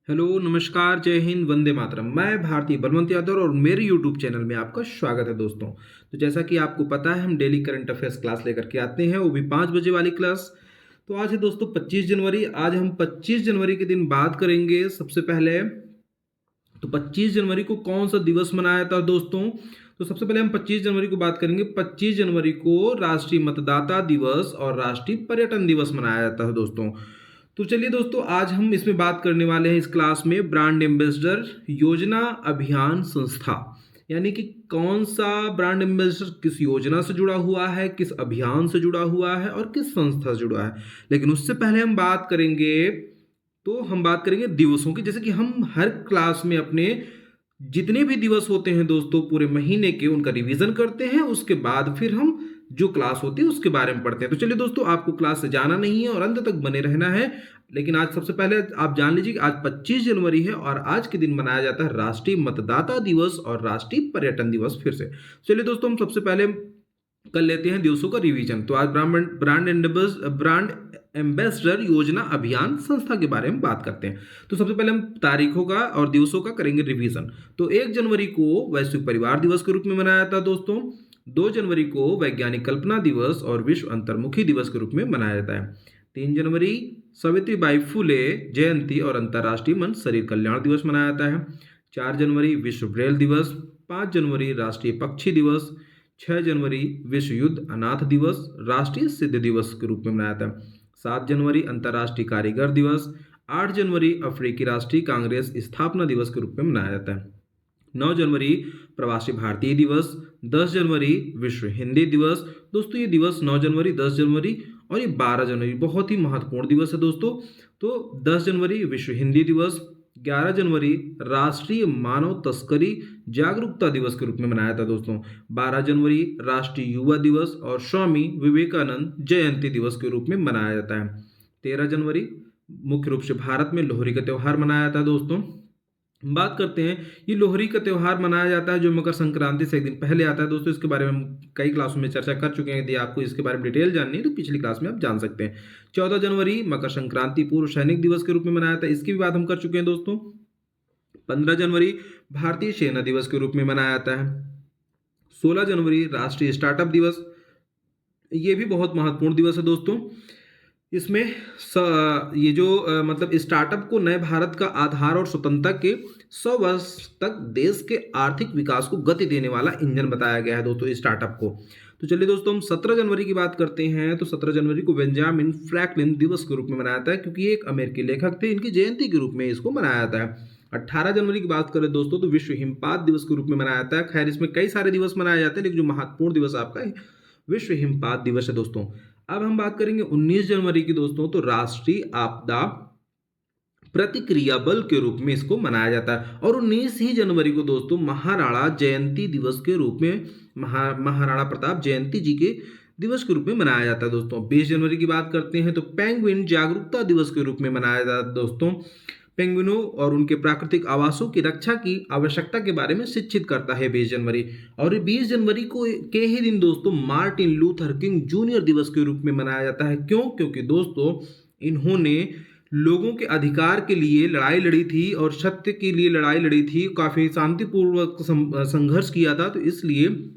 Hello, नमस्कार, जय हिंद, वंदे मातरम। मैं भारतीय बलवंत यादव और मेरे यूट्यूब चैनल में आपका स्वागत है दोस्तों। तो जैसा कि आपको पता है, हम डेली करंट अफेयर्स क्लास लेकर के आते हैं, वो भी 5 बजे वाली क्लास। तो आज है दोस्तों 25 जनवरी। आज हम 25 जनवरी के दिन बात करेंगे। सबसे पहले तो 25 जनवरी को कौन सा दिवस मनाया था दोस्तों? तो सबसे पहले हम 25 जनवरी को बात करेंगे। 25 जनवरी को राष्ट्रीय मतदाता दिवस और राष्ट्रीय पर्यटन दिवस मनाया जाता है दोस्तों। तो चलिए दोस्तों, आज हम इसमें बात करने वाले हैं इस क्लास में ब्रांड एम्बेसडर योजना अभियान संस्था, यानी कि कौन सा ब्रांड एम्बेसडर किस योजना से जुड़ा हुआ है, किस अभियान से जुड़ा हुआ है और किस संस्था से जुड़ा है। लेकिन उससे पहले हम बात करेंगे दिवसों की। जैसे कि हम हर क्लास में अपने जितने भी दिवस होते हैं दोस्तों पूरे महीने के, उनका रिवीजन करते हैं। उसके बाद फिर हम जो क्लास होती है उसके बारे में पढ़ते हैं। तो चलिए दोस्तों, आपको क्लास से जाना नहीं है और अंत तक बने रहना है। लेकिन आज सबसे पहले आप जान लीजिए कि आज 25 जनवरी है और आज के दिन मनाया जाता है राष्ट्रीय मतदाता दिवस और राष्ट्रीय पर्यटन दिवस। फिर से चलिए दोस्तों, हम सबसे पहले कर लेते हैं दिवसों का रिवीजन। तो आज ब्रांड एम्बेसडर योजना अभियान संस्था के बारे में बात करते हैं। तो सबसे पहले हम तारीखों का और दिवसों का करेंगे रिवीजन। तो 1 जनवरी को वैश्विक परिवार दिवस के रूप में मनाया जाता है दोस्तों। 2 जनवरी को वैज्ञानिक कल्पना दिवस और विश्व अंतर्मुखी दिवस के रूप में मनाया जाता है। 3 जनवरी सावित्रीबाई फुले जयंती और अंतर्राष्ट्रीय मन शरीर कल्याण दिवस मनाया जाता है। 4 जनवरी विश्व ब्रेल दिवस। 5 जनवरी राष्ट्रीय पक्षी दिवस। 6 जनवरी विश्व युद्ध अनाथ दिवस राष्ट्रीय सिद्ध दिवस के रूप में मनाया जाता है। 7 जनवरी अंतर्राष्ट्रीय कारीगर दिवस। 8 जनवरी अफ्रीकी राष्ट्रीय कांग्रेस स्थापना दिवस के रूप में मनाया जाता है। 9 जनवरी प्रवासी भारतीय दिवस। 10 जनवरी विश्व हिंदी दिवस। दोस्तों ये दिवस 9 जनवरी, 10 जनवरी और ये 12 जनवरी बहुत ही महत्वपूर्ण दिवस है दोस्तों। तो 10 जनवरी विश्व हिंदी दिवस। 11 जनवरी राष्ट्रीय मानव तस्करी जागरूकता दिवस के रूप में मनाया था दोस्तों। 12 जनवरी राष्ट्रीय युवा दिवस और स्वामी विवेकानंद जयंती दिवस के रूप में मनाया जाता है। 13 जनवरी मुख्य रूप से भारत में लोहड़ी का त्यौहार मनाया जाता है दोस्तों। बात करते हैं, ये लोहड़ी का त्यौहार मनाया जाता है जो मकर संक्रांति से एक दिन पहले आता है दोस्तों। इसके बारे में हम कई क्लासों में चर्चा कर चुके हैं। यदि आपको इसके बारे में डिटेल जाननी है तो पिछली क्लास में आप जान सकते हैं। 14 जनवरी मकर संक्रांति पूर्व सैनिक दिवस के रूप में मनाया जाता है, इसकी भी बात हम कर चुके हैं दोस्तों। 15 जनवरी भारतीय सेना दिवस के रूप में मनाया जाता है। 16 जनवरी राष्ट्रीय स्टार्टअप दिवस, ये भी बहुत महत्वपूर्ण दिवस है दोस्तों। इसमें ये जो मतलब स्टार्टअप को नए भारत का आधार और स्वतंत्रता के 100 वर्ष तक देश के आर्थिक विकास को गति देने वाला इंजन बताया गया है दोस्तों स्टार्टअप को। तो चलिए दोस्तों, हम 17 जनवरी की बात करते हैं। तो 17 जनवरी को बेंजामिन फ्रैंकलिन दिवस के रूप में मनाया जाता है, क्योंकि ये एक अमेरिकी लेखक थे। इनकी जयंती के रूप में इसको मनाया जाता है। 18 जनवरी की बात करें दोस्तों तो विश्व हिमपात दिवस के रूप में मनाया जाता है। खैर, इसमें कई सारे दिवस मनाए जाते हैं, लेकिन जो महत्वपूर्ण दिवस आपका है विश्व हिमपात दिवस है दोस्तों। अब हम बात करेंगे 19 जनवरी की दोस्तों। तो राष्ट्रीय आपदा प्रतिक्रिया बल के रूप में इसको मनाया जाता है। और 19 ही जनवरी को दोस्तों महाराणा जयंती दिवस के रूप में महाराणा प्रताप जयंती जी के दिवस के रूप में मनाया जाता है दोस्तों। 20 जनवरी की बात करते हैं तो पेंगुइन जागरूकता दिवस के रूप में मनाया जाता है दोस्तों। पेंगुइनों और उनके प्राकृतिक आवासों की रक्षा की आवश्यकता के बारे में शिक्षित करता है 20 जनवरी। और 20 जनवरी को के ही दिन दोस्तों मार्टिन लूथर किंग जूनियर दिवस के रूप में मनाया जाता है। क्यों? क्योंकि दोस्तों इन्होंने लोगों के अधिकार के लिए लड़ाई लड़ी थी और सत्य के लिए लड़ाई लड़ी थी, काफी शांतिपूर्वक संघर्ष किया था। तो इसलिए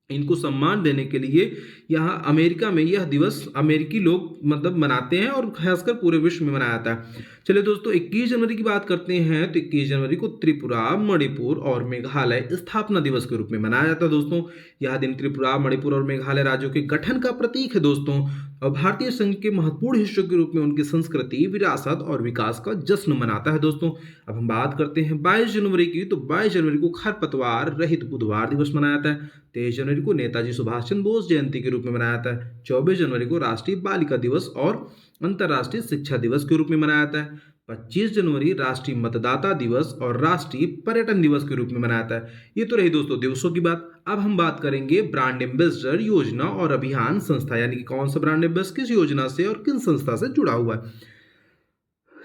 इनको सम्मान देने के लिए यहाँ अमेरिका में यह दिवस अमेरिकी लोग मतलब मनाते हैं और खासकर पूरे विश्व में मनाया जाता है। चलिए दोस्तों, 21 जनवरी की बात करते हैं। तो 21 जनवरी को त्रिपुरा, मणिपुर और मेघालय स्थापना दिवस के रूप में मनाया जाता है दोस्तों। यह दिन त्रिपुरा, मणिपुर और मेघालय राज्यों के गठन का प्रतीक है दोस्तों, और भारतीय संघ के महत्वपूर्ण हिस्सों के रूप में उनकी संस्कृति, विरासत और विकास का जश्न मनाता है दोस्तों। अब हम बात करते हैं 22 जनवरी की। तो 22 जनवरी को खरपतवार रहित बुधवार दिवस मनाया जाता है। 23 जनवरी को नेताजी सुभाष चंद्र बोस जयंती के रूप में मनाया जाता है। 24 जनवरी को राष्ट्रीय बालिका दिवस और अंतर्राष्ट्रीय शिक्षा दिवस के रूप में मनाया जाता है। 25 जनवरी राष्ट्रीय मतदाता दिवस और राष्ट्रीय पर्यटन दिवस के रूप में मनाया जाता है। ये तो रही दोस्तों दिवसों की बात। अब हम बात करेंगे ब्रांड एम्बेसडर योजना और अभियान संस्था, यानी कि कौन सा ब्रांड एम्बेसडर किस योजना से और किन संस्था से जुड़ा हुआ है।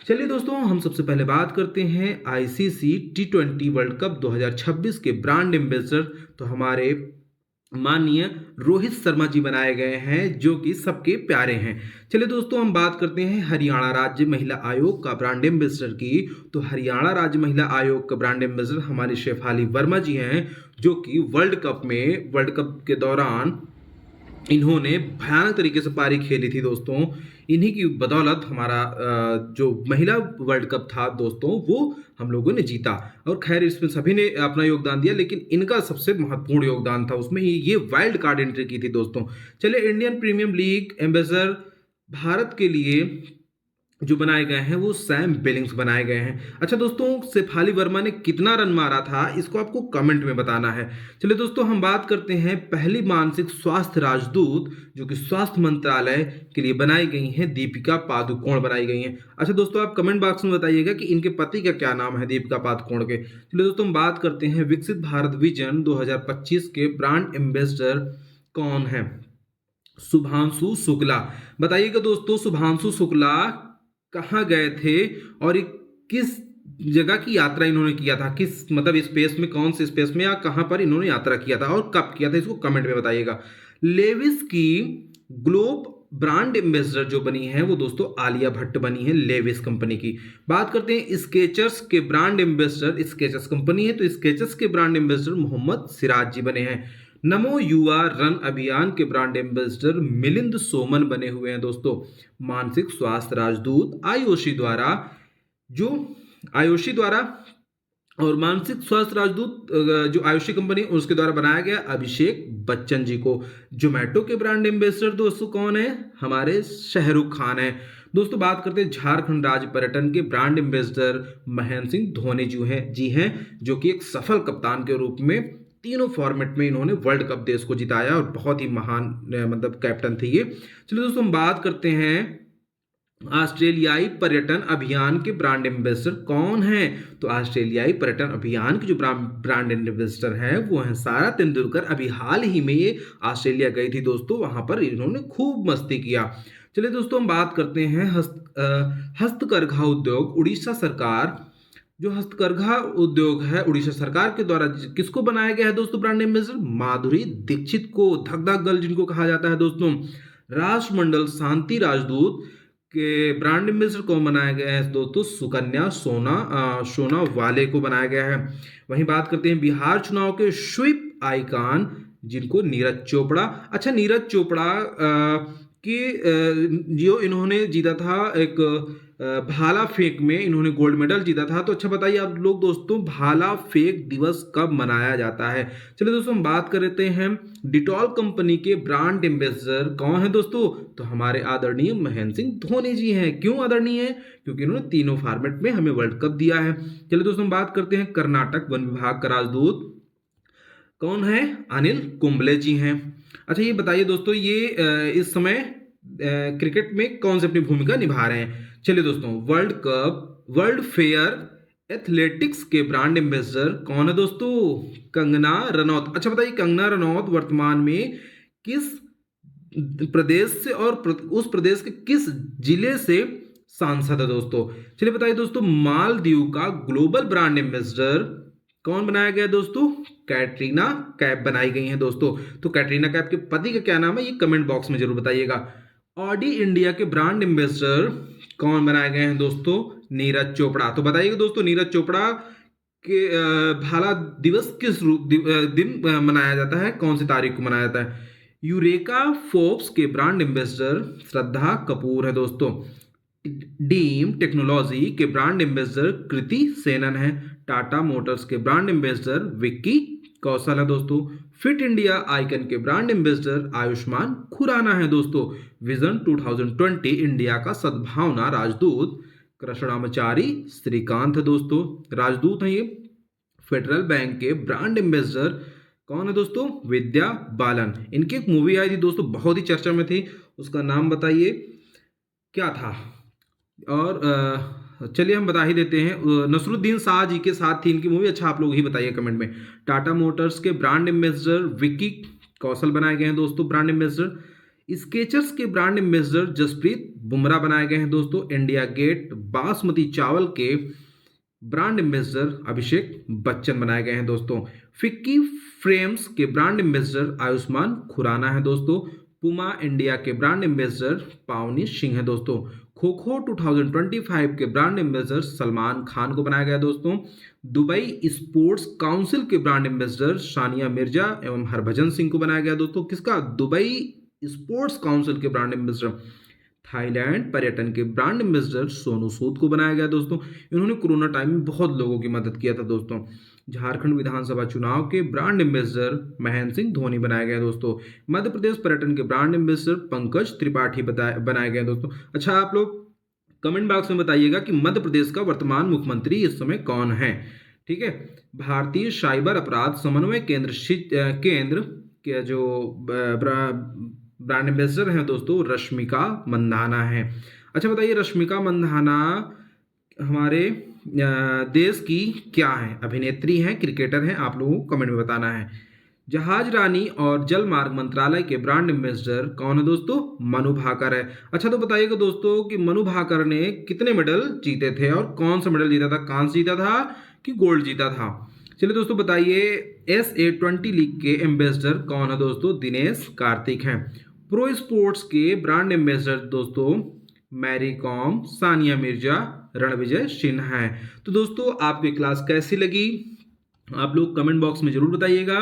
चलिए दोस्तों, हम सबसे पहले बात करते हैं ICC T20 वर्ल्ड कप 2026 के ब्रांड एम्बेसडर। तो हमारे माननीय रोहित शर्मा जी बनाए गए हैं, जो कि सबके प्यारे हैं। चलिए दोस्तों, हम बात करते हैं हरियाणा राज्य महिला आयोग का ब्रांड एम्बेसडर की। तो हरियाणा राज्य महिला आयोग का ब्रांड एम्बेसडर हमारी शेफाली वर्मा जी हैं, जो कि वर्ल्ड कप के दौरान इन्होंने भयानक तरीके से पारी खेली थी दोस्तों। इन्हीं की बदौलत हमारा जो महिला वर्ल्ड कप था दोस्तों, वो हम लोगों ने जीता। और खैर, इसमें सभी ने अपना योगदान दिया, लेकिन इनका सबसे महत्वपूर्ण योगदान था उसमें, ये वाइल्ड कार्ड एंट्री की थी दोस्तों। चलिए, Indian Premier League ambassador Bharat के लिए जो बनाए गए हैं वो सैम बिलिंग्स बनाए गए हैं। अच्छा दोस्तों, शेफाली वर्मा ने कितना रन मारा था, इसको आपको कमेंट में बताना है। चलिए दोस्तों, हम बात करते हैं पहली मानसिक स्वास्थ्य राजदूत, जो कि स्वास्थ्य मंत्रालय के लिए बनाई गई हैं, दीपिका पादुकोण बनाई गई हैं। अच्छा दोस्तों, आप कमेंट बॉक्स में बताइएगा कि इनके पति का क्या नाम है दीपिका पादुकोण के। चलिए दोस्तों, हम बात करते हैं विकसित भारत विजन 2025 के ब्रांड एम्बेसडर कौन है। शुभांशु शुक्ला। बताइएगा दोस्तों, शुभांशु शुक्ला कहाँ गए थे और किस जगह की यात्रा इन्होंने किया था, किस मतलब स्पेस में, कौन से स्पेस में या कहाँ पर इन्होंने यात्रा किया था और कब किया था, इसको कमेंट में बताइएगा। लेविस की ग्लोब ब्रांड एम्बेसडर जो बनी है वो दोस्तों आलिया भट्ट बनी है, लेविस कंपनी की। बात करते हैं स्केचर्स के ब्रांड एम्बेसडर, स्केचर्स कंपनी है तो स्केचर्स के ब्रांड एम्बेसडर मोहम्मद सिराज जी बने हैं। नमो युवा रन अभियान के ब्रांड एम्बेसडर मिलिंद सोमन बने हुए हैं दोस्तों। मानसिक स्वास्थ्य राजदूत जो आयुषी द्वारा और मानसिक स्वास्थ्य राजदूत जो आयुषी कंपनी उसके द्वारा बनाया गया अभिषेक बच्चन जी को। जोमेटो के ब्रांड एम्बेसडर दोस्तों कौन है, हमारे शाहरुख खान है। दोस्तों, बात करते हैं झारखंड राज्य पर्यटन के ब्रांड एम्बेसडर महेंद्र सिंह धोनी जी हैं, जो कि एक सफल कप्तान के रूप में तीनों फॉर्मेट में इन्होंने वर्ल्ड कप देश को जिताया और बहुत ही महान मतलब कैप्टन थे ये। चलिए दोस्तों, हम बात करते हैं ऑस्ट्रेलियाई पर्यटन अभियान के ब्रांड एम्बेसडर कौन हैं। तो ऑस्ट्रेलियाई पर्यटन अभियान के जो ब्रांड एम्बेसडर हैं वो हैं सारा तेंदुलकर। अभी हाल ही में ये ऑस्ट्रेलिया गई थी दोस्तों, वहां पर इन्होंने खूब मस्ती किया। चलिए दोस्तों, हम बात करते हैं हस्तकरघा उद्योग। उड़ीसा सरकार जो हस्तकरघा उद्योग है उड़ीसा सरकार के द्वारा किसको बनाया गया है दोस्तों ब्रांड एम्बेसडर, माधुरी दीक्षित को, धक धक गर्ल जिनको कहा जाता है दोस्तों। राष्ट्रमंडल शांति राजदूत के ब्रांड एम्बेसडर कौन बनाया गया है दोस्तों, सुकन्या सोना वाले को बनाया गया है। वहीं बात करते हैं बिहार चुनाव के स्वीप आइकॉन जिनको नीरज चोपड़ा। अच्छा, नीरज चोपड़ा जो इन्होंने जीता था एक भाला फेंक में इन्होंने गोल्ड मेडल जीता था। तो अच्छा बताइए आप लोग दोस्तों, भाला फेंक दिवस कब मनाया जाता है। चलिए दोस्तों, हम बात करते हैं डिटॉल कंपनी के ब्रांड एम्बेसडर कौन है दोस्तों, तो हमारे आदरणीय महेंद्र सिंह धोनी जी हैं। क्यों आदरणीय है, क्योंकि इन्होंने तीनों फॉर्मेट में हमें वर्ल्ड कप दिया है। चलिए दोस्तों, हम बात करते हैं कर्नाटक वन विभाग का राजदूत कौन है, अनिल कुंबले जी हैं। अच्छा, ये बताइए दोस्तों, ये इस समय क्रिकेट में कौन सी अपनी भूमिका निभा रहे हैं। चलिए दोस्तों, वर्ल्ड फेयर एथलेटिक्स के ब्रांड एम्बेसडर कौन है दोस्तों, कंगना रनौत। अच्छा बताइए, कंगना रनौत वर्तमान में किस प्रदेश से और उस प्रदेश के किस जिले से सांसद है दोस्तों। चलिए बताइए दोस्तों, मालदीव का ग्लोबल ब्रांड एम्बेसडर कौन बनाया गया दोस्तों, कैटरीना कैफ बनाई गई हैं दोस्तों। तो कैटरीना कैफ के पति का क्या नाम है, ये कमेंट बॉक्स में जरूर बताइएगा। ऑडी इंडिया के ब्रांड एम्बेसडर कौन बनाए गए हैं दोस्तों, नीरज चोपड़ा। तो बताइएगा दोस्तों, नीरज चोपड़ा के भाला दिवस किस दिन मनाया जाता है, कौन सी तारीख को मनाया जाता है। यूरेका फोर्ब्स के ब्रांड एम्बेसडर श्रद्धा कपूर है दोस्तों। डीम टेक्नोलॉजी के ब्रांड एम्बेसडर कृति सेनन है। टाटा मोटर्स के ब्रांड एम्बेसडर विक्की कौशल है दोस्तों। फिट इंडिया आइकन के ब्रांड एम्बेसडर आयुष्मान खुराना है दोस्तों। विजन 2020 इंडिया का सद्भावना राजदूत कृष्णामचारी श्रीकांत है दोस्तों, राजदूत हैं ये। फेडरल बैंक के ब्रांड एम्बेसडर कौन है दोस्तों, विद्या बालन। इनकी एक मूवी आई थी दोस्तों, बहुत ही चर्चा में थी, उसका नाम बताइए क्या था। और चलिए हम बता ही देते हैं, नसरुद्दीन शाह जी के साथ थी इनकी मूवी। अच्छा, आप लोग ही बताइए कमेंट में। टाटा मोटर्स के ब्रांड एम्बेसडर विक्की कौशल बनाए गए हैं दोस्तों ब्रांड एम्बेसडर। स्केचर्स के ब्रांड एम्बेसडर जसप्रीत बुमराह बनाए गए हैं दोस्तों। इंडिया गेट बासमती चावल के ब्रांड एम्बेसडर अभिषेक बच्चन बनाए गए हैं दोस्तों। फिक्की फ्रेम्स के ब्रांड एम्बेसडर आयुष्मान खुराना है दोस्तों। पुमा इंडिया के ब्रांड एम्बेसडर पावनी सिंह है दोस्तों। खो खो 2025 के ब्रांड एम्बेसडर सलमान खान को बनाया गया दोस्तों। दुबई स्पोर्ट्स काउंसिल के ब्रांड एम्बेसडर सानिया मिर्जा एवं हरभजन सिंह को बनाया गया दोस्तों। किसका? दुबई स्पोर्ट्स काउंसिल के ब्रांड एम्बेसडर। थाईलैंड पर्यटन के ब्रांड एम्बेसडर सोनू सूद को बनाया गया दोस्तों। इन्होंने कोरोना टाइम में बहुत लोगों की मदद किया था दोस्तों। झारखंड विधानसभा चुनाव के ब्रांड एम्बेसडर महेंद्र सिंह धोनी बनाए गए दोस्तों। मध्य प्रदेश पर्यटन के ब्रांड एम्बेसडर पंकज त्रिपाठी बनाए गए दोस्तों। अच्छा, आप लोग कमेंट बॉक्स में बताइएगा कि मध्य प्रदेश का वर्तमान मुख्यमंत्री इस समय कौन है। ठीक है। भारतीय साइबर अपराध समन्वय केंद्र के जो ब्रांड एम्बेसडर हैं दोस्तों रश्मिका मंदाना है। अच्छा बताइए, रश्मिका मंदाना हमारे देश की क्या है? अभिनेत्री हैं, क्रिकेटर हैं? आप लोगों को कमेंट में बताना है। जहाज रानी और जल मार्ग मंत्रालय के ब्रांड एम्बेसडर कौन है दोस्तों? मनु भाकर है। अच्छा तो बताइएगा दोस्तों कि मनु भाकर ने कितने मेडल जीते थे और कौन सा मेडल जीता था? कांस्य जीता था कि गोल्ड जीता था? चलिए दोस्तों बताइए, SA20 लीग के एम्बेसडर कौन है दोस्तों? दिनेश कार्तिक हैं। प्रो स्पोर्ट्स के ब्रांड एम्बेसडर दोस्तों मैरी कॉम, सानिया मिर्जा, रणविजय सिन्हा है। तो दोस्तों आपकी क्लास कैसी लगी आप लोग कमेंट बॉक्स में जरूर बताइएगा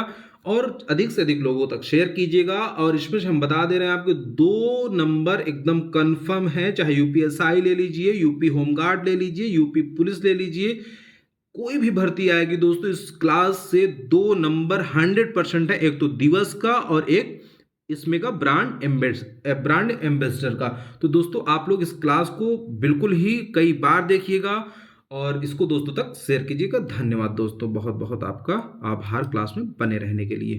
और अधिक से अधिक लोगों तक शेयर कीजिएगा। और इसमें हम बता दे रहे हैं आपके 2 नंबर एकदम कंफर्म है, चाहे यूपीएसआई ले लीजिए, यूपी होमगार्ड ले लीजिए, यूपी पुलिस ले लीजिए, कोई भी भर्ती आएगी दोस्तों इस क्लास से 2 नंबर 100% है। एक तो दिवस का और एक इसमें का ब्रांड एम्बेसडर का। तो दोस्तों आप लोग इस क्लास को बिल्कुल ही कई बार देखिएगा और इसको दोस्तों तक शेयर कीजिएगा। धन्यवाद दोस्तों, बहुत बहुत आपका आभार क्लास में बने रहने के लिए।